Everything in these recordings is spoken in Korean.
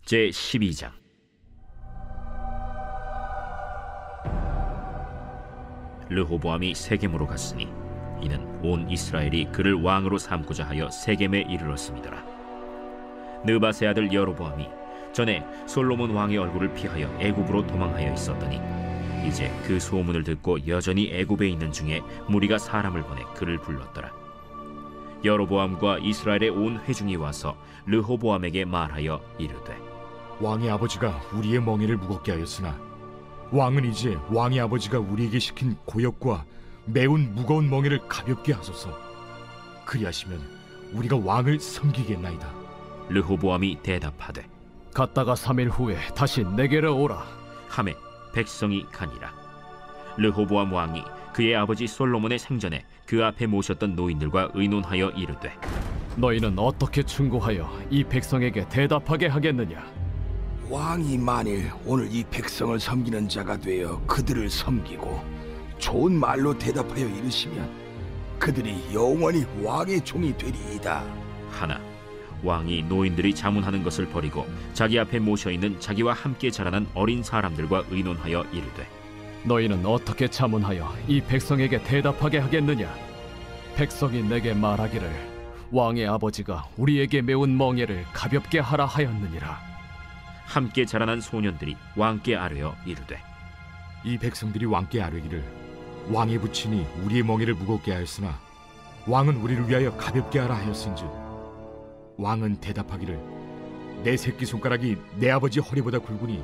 제12장. 르호보암이 세겜으로 갔으니 이는 온 이스라엘이 그를 왕으로 삼고자 하여 세겜에 이르렀음이더라. 느밧의 아들 여로보암이 전에 솔로몬 왕의 얼굴을 피하여 애굽으로 도망하여 있었더니 이제 그 소문을 듣고 여전히 애굽에 있는 중에 무리가 사람을 보내 그를 불렀더라. 여로보암과 이스라엘의 온 회중이 와서 르호보암에게 말하여 이르되, 왕의 아버지가 우리의 멍에를 무겁게 하였으나 왕은 이제 왕의 아버지가 우리에게 시킨 고역과 매운 무거운 멍에를 가볍게 하소서. 그리하시면 우리가 왕을 섬기겠나이다. 르호보암이 대답하되, 갔다가 3일 후에 다시 내게로 오라 하매 백성이 가니라. 르호보암 왕이 그의 아버지 솔로몬의 생전에 그 앞에 모셨던 노인들과 의논하여 이르되, 너희는 어떻게 충고하여 이 백성에게 대답하게 하겠느냐? 왕이 만일 오늘 이 백성을 섬기는 자가 되어 그들을 섬기고 좋은 말로 대답하여 이르시면 그들이 영원히 왕의 종이 되리이다 하나 왕이 노인들이 자문하는 것을 버리고 자기 앞에 모셔있는 자기와 함께 자라난 어린 사람들과 의논하여 이르되, 너희는 어떻게 자문하여 이 백성에게 대답하게 하겠느냐? 백성이 내게 말하기를 왕의 아버지가 우리에게 메운 멍에를 가볍게 하라 하였느니라. 함께 자라난 소년들이 왕께 아뢰어 이르되, 이 백성들이 왕께 아뢰기를 왕의 부친이 우리의 멍에를 무겁게 하였으나 왕은 우리를 위하여 가볍게 하라 하였은즉 왕은 대답하기를 내 새끼손가락이 내 아버지 허리보다 굵으니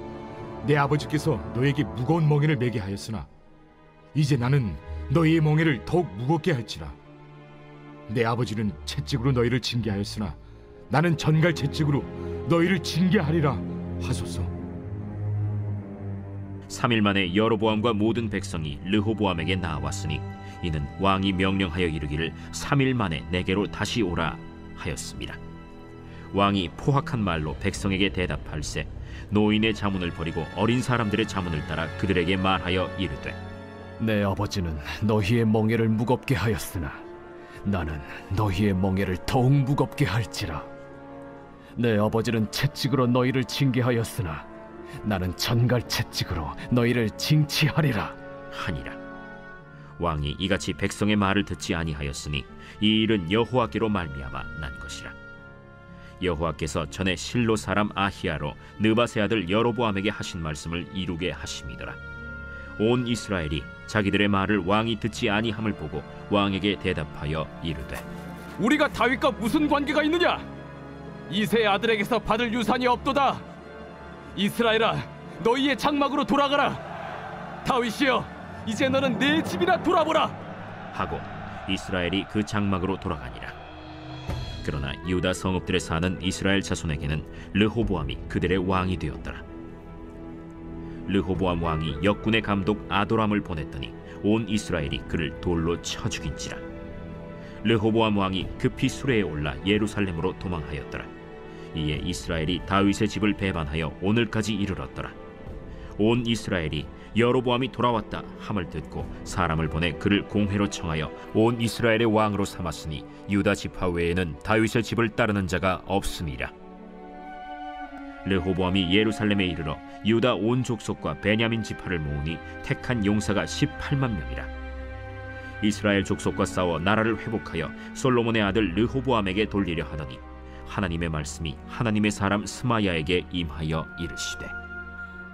내 아버지께서 너에게 무거운 멍에를 매게 하였으나 이제 나는 너희의 멍에를 더욱 무겁게 할지라. 내 아버지는 채찍으로 너희를 징계하였으나 나는 전갈 채찍으로 너희를 징계하리라 하소서. 3일 만에 여로보암과 모든 백성이 르호보암에게 나왔으니 이는 왕이 명령하여 이르기를 3일 만에 내게로 다시 오라 하였습니다. 왕이 포악한 말로 백성에게 대답할세 노인의 자문을 버리고 어린 사람들의 자문을 따라 그들에게 말하여 이르되, 내 아버지는 너희의 멍에를 무겁게 하였으나 나는 너희의 멍에를 더욱 무겁게 할지라. 내 아버지는 채찍으로 너희를 징계하였으나 나는 전갈 채찍으로 너희를 징치하리라 하니라. 왕이 이같이 백성의 말을 듣지 아니하였으니 이 일은 여호와께로 말미암아 난 것이라. 여호와께서 전에 실로 사람 아히야로 느밧의 아들 여로보암에게 하신 말씀을 이루게 하심이더라. 온 이스라엘이 자기들의 말을 왕이 듣지 아니함을 보고 왕에게 대답하여 이르되, 우리가 다윗과 무슨 관계가 있느냐? 이새의 아들에게서 받을 유산이 없도다. 이스라엘아, 너희의 장막으로 돌아가라. 다윗이여, 이제 너는 내 집이나 돌아보라 하고 이스라엘이 그 장막으로 돌아가니라. 그러나 유다 성읍들에 사는 이스라엘 자손에게는 르호보암이 그들의 왕이 되었더라. 르호보암 왕이 역군의 감독 아도람을 보냈더니 온 이스라엘이 그를 돌로 쳐 죽인지라. 르호보암 왕이 급히 수레에 올라 예루살렘으로 도망하였더라. 이에 이스라엘이 다윗의 집을 배반하여 오늘까지 이르렀더라. 온 이스라엘이 여로보암이 돌아왔다 함을 듣고 사람을 보내 그를 공회로 청하여 온 이스라엘의 왕으로 삼았으니 유다 지파 외에는 다윗의 집을 따르는 자가 없음이라. 르호보암이 예루살렘에 이르러 유다 온 족속과 베냐민 지파를 모으니 택한 용사가 18만 명이라. 이스라엘 족속과 싸워 나라를 회복하여 솔로몬의 아들 르호보암에게 돌리려 하더니 하나님의 말씀이 하나님의 사람 스마야에게 임하여 이르시되,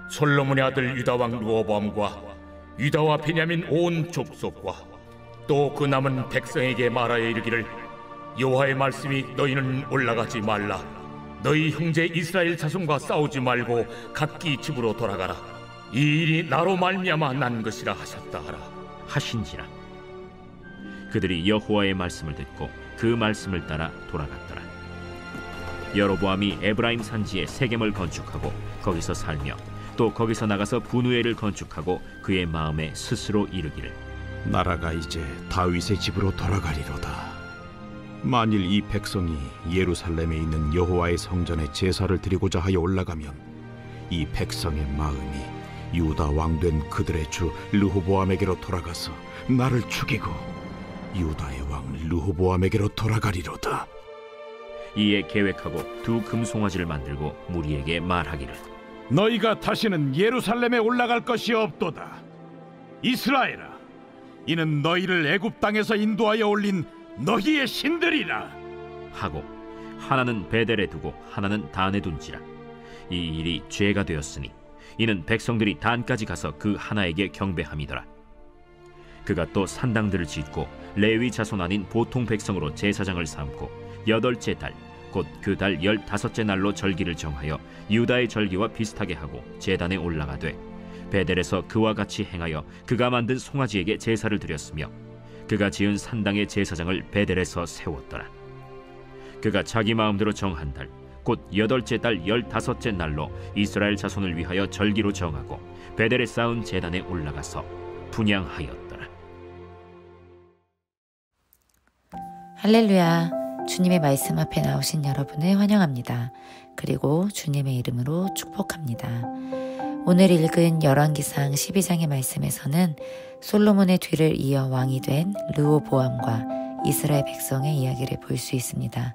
솔로몬의 아들 유다왕 르호보암과 유다와 베냐민 온 족속과 또 그 남은 백성에게 말하여 이르기를 여호와의 말씀이 너희는 올라가지 말라. 너희 형제 이스라엘 자손과 싸우지 말고 각기 집으로 돌아가라. 이 일이 나로 말미암아 난 것이라 하셨다 하라 하신지라. 그들이 여호와의 말씀을 듣고 그 말씀을 따라 돌아갔더라. 여로보암이 에브라임 산지에 세겜을 건축하고 거기서 살며 또 거기서 나가서 분우엘을 건축하고 그의 마음에 스스로 이르기를, 나라가 이제 다윗의 집으로 돌아가리로다. 만일 이 백성이 예루살렘에 있는 여호와의 성전에 제사를 드리고자 하여 올라가면 이 백성의 마음이 유다 왕된 그들의 주 르호보암에게로 돌아가서 나를 죽이고 유다의 왕 르호보암에게로 돌아가리로다. 이에 계획하고 두 금송아지를 만들고 무리에게 말하기를 너희가 다시는 예루살렘에 올라갈 것이 없도다. 이스라엘아, 이는 너희를 애굽 땅에서 인도하여 올린 너희의 신들이라 하고 하나는 베델에 두고 하나는 단에 둔지라. 이 일이 죄가 되었으니 이는 백성들이 단까지 가서 그 하나에게 경배함이더라. 그가 또 산당들을 짓고 레위 자손 아닌 보통 백성으로 제사장을 삼고 8째 달 곧 그 달 15째 날로 절기를 정하여 유다의 절기와 비슷하게 하고 제단에 올라가되 베델에서 그와 같이 행하여 그가 만든 송아지에게 제사를 드렸으며 그가 지은 산당의 제사장을 베델에서 세웠더라. 그가 자기 마음대로 정한 달 곧 8째 달 15째 날로 이스라엘 자손을 위하여 절기로 정하고 베델에 쌓은 제단에 올라가서 분향하였더라. 할렐루야. 주님의 말씀 앞에 나오신 여러분을 환영합니다. 그리고 주님의 이름으로 축복합니다. 오늘 읽은 열왕기상 12장의 말씀에서는 솔로몬의 뒤를 이어 왕이 된 르호보암과 이스라엘 백성의 이야기를 볼 수 있습니다.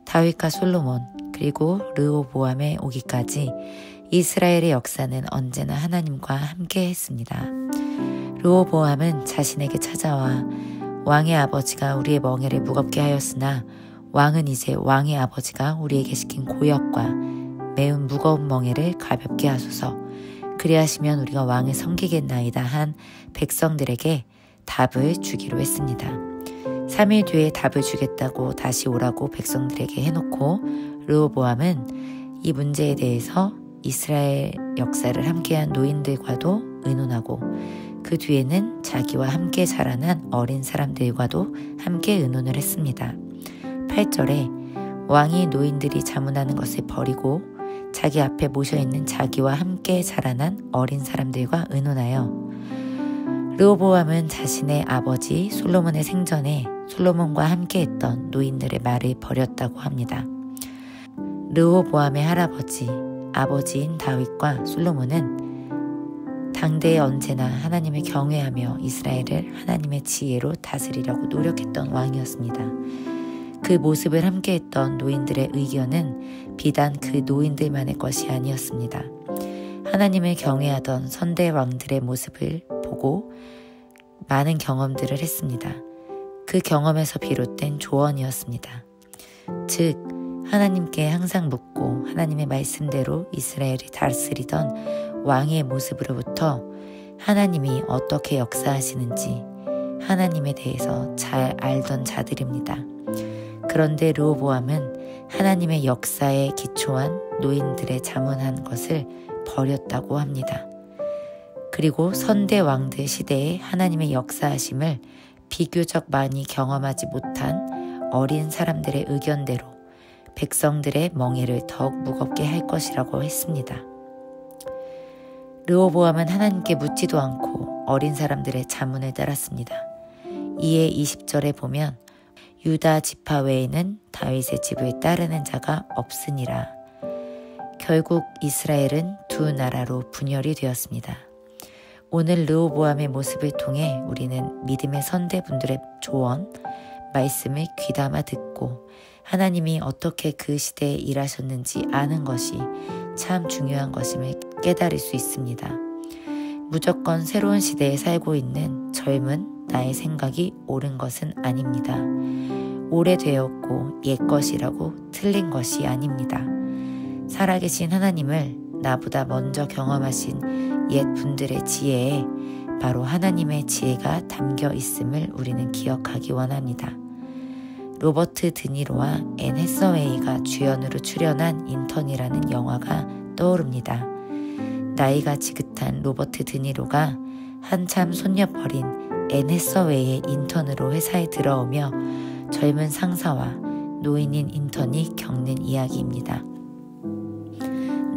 다윗과 솔로몬 그리고 르호보암에 오기까지 이스라엘의 역사는 언제나 하나님과 함께 했습니다. 르호보암은 자신에게 찾아와 왕의 아버지가 우리의 멍에를 무겁게 하였으나 왕은 이제 왕의 아버지가 우리에게 시킨 고역과 매운 무거운 멍에를 가볍게 하소서. 그리하시면 우리가 왕을 섬기겠나이다 한 백성들에게 답을 주기로 했습니다. 3일 뒤에 답을 주겠다고 다시 오라고 백성들에게 해놓고 르호보암은 이 문제에 대해서 이스라엘 역사를 함께한 노인들과도 의논하고 그 뒤에는 자기와 함께 자라난 어린 사람들과도 함께 의논을 했습니다. 8절에 왕이 노인들이 자문하는 것을 버리고 자기 앞에 모셔있는 자기와 함께 자라난 어린 사람들과 의논하여 르호보암은 자신의 아버지 솔로몬의 생전에 솔로몬과 함께 했던 노인들의 말을 버렸다고 합니다. 르호보암의 할아버지, 아버지인 다윗과 솔로몬은 당대에 언제나 하나님을 경외하며 이스라엘을 하나님의 지혜로 다스리려고 노력했던 왕이었습니다. 그 모습을 함께했던 노인들의 의견은 비단 그 노인들만의 것이 아니었습니다. 하나님을 경외하던 선대 왕들의 모습을 보고 많은 경험들을 했습니다. 그 경험에서 비롯된 조언이었습니다. 즉 하나님께 항상 묻고 하나님의 말씀대로 이스라엘을 다스리던 왕의 모습으로부터 하나님이 어떻게 역사하시는지 하나님에 대해서 잘 알던 자들입니다. 그런데 르호보암은 하나님의 역사에 기초한 노인들의 자문한 것을 버렸다고 합니다. 그리고 선대 왕들 시대에 하나님의 역사하심을 비교적 많이 경험하지 못한 어린 사람들의 의견대로 백성들의 멍에를 더욱 무겁게 할 것이라고 했습니다. 르호보암은 하나님께 묻지도 않고 어린 사람들의 자문을 따랐습니다. 이에 20절에 보면 유다 지파 외에는 다윗의 집을 따르는 자가 없으니라. 결국 이스라엘은 두 나라로 분열이 되었습니다. 오늘 르호보암의 모습을 통해 우리는 믿음의 선대분들의 조언, 말씀을 귀담아 듣고 하나님이 어떻게 그 시대에 일하셨는지 아는 것이 참 중요한 것임을 깨달을 수 있습니다. 무조건 새로운 시대에 살고 있는 젊은 나의 생각이 옳은 것은 아닙니다. 오래되었고 옛것이라고 틀린 것이 아닙니다. 살아계신 하나님을 나보다 먼저 경험하신 옛 분들의 지혜에 바로 하나님의 지혜가 담겨 있음을 우리는 기억하기 원합니다. 로버트 드니로와 앤 해서웨이가 주연으로 출연한 인턴이라는 영화가 떠오릅니다. 나이가 지긋한 로버트 드니로가 한참 손녀뻘인 앤 해서웨이의 인턴으로 회사에 들어오며 젊은 상사와 노인인 인턴이 겪는 이야기입니다.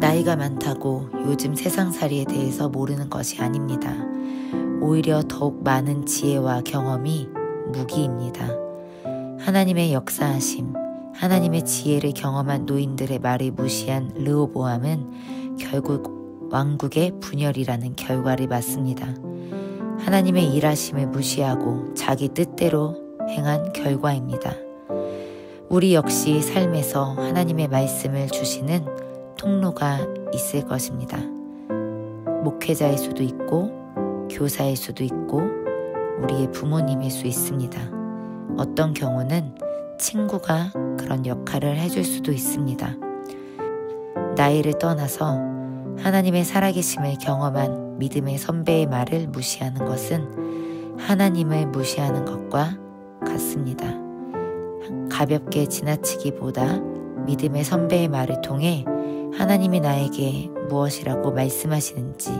나이가 많다고 요즘 세상살이에 대해서 모르는 것이 아닙니다. 오히려 더욱 많은 지혜와 경험이 무기입니다. 하나님의 역사하심, 하나님의 지혜를 경험한 노인들의 말을 무시한 르호보암은 결국 왕국의 분열이라는 결과를 맞습니다. 하나님의 일하심을 무시하고 자기 뜻대로 행한 결과입니다. 우리 역시 삶에서 하나님의 말씀을 주시는 통로가 있을 것입니다. 목회자일 수도 있고 교사일 수도 있고 우리의 부모님일 수 있습니다. 어떤 경우는 친구가 그런 역할을 해줄 수도 있습니다. 나이를 떠나서 하나님의 살아계심을 경험한 믿음의 선배의 말을 무시하는 것은 하나님을 무시하는 것과 같습니다. 가볍게 지나치기보다 믿음의 선배의 말을 통해 하나님이 나에게 무엇이라고 말씀하시는지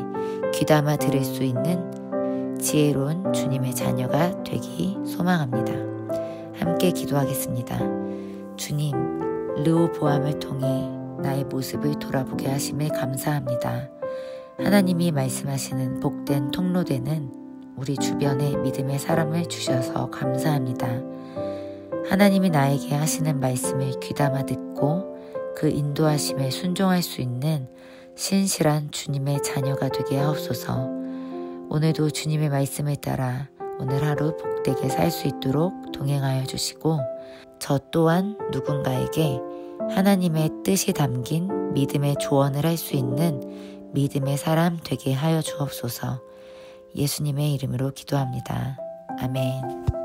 귀담아 들을 수 있는 지혜로운 주님의 자녀가 되기 소망합니다. 함께 기도하겠습니다. 주님, 르호보암을 통해 나의 모습을 돌아보게 하심에 감사합니다. 하나님이 말씀하시는 복된 통로되는 우리 주변에 믿음의 사람을 주셔서 감사합니다. 하나님이 나에게 하시는 말씀을 귀담아 듣고 그 인도하심에 순종할 수 있는 신실한 주님의 자녀가 되게 하옵소서. 오늘도 주님의 말씀을 따라 오늘 하루 복되게 살 수 있도록 동행하여 주시고 저 또한 누군가에게 하나님의 뜻이 담긴 믿음의 조언을 할 수 있는 믿음의 사람 되게 하여 주옵소서. 예수님의 이름으로 기도합니다. 아멘.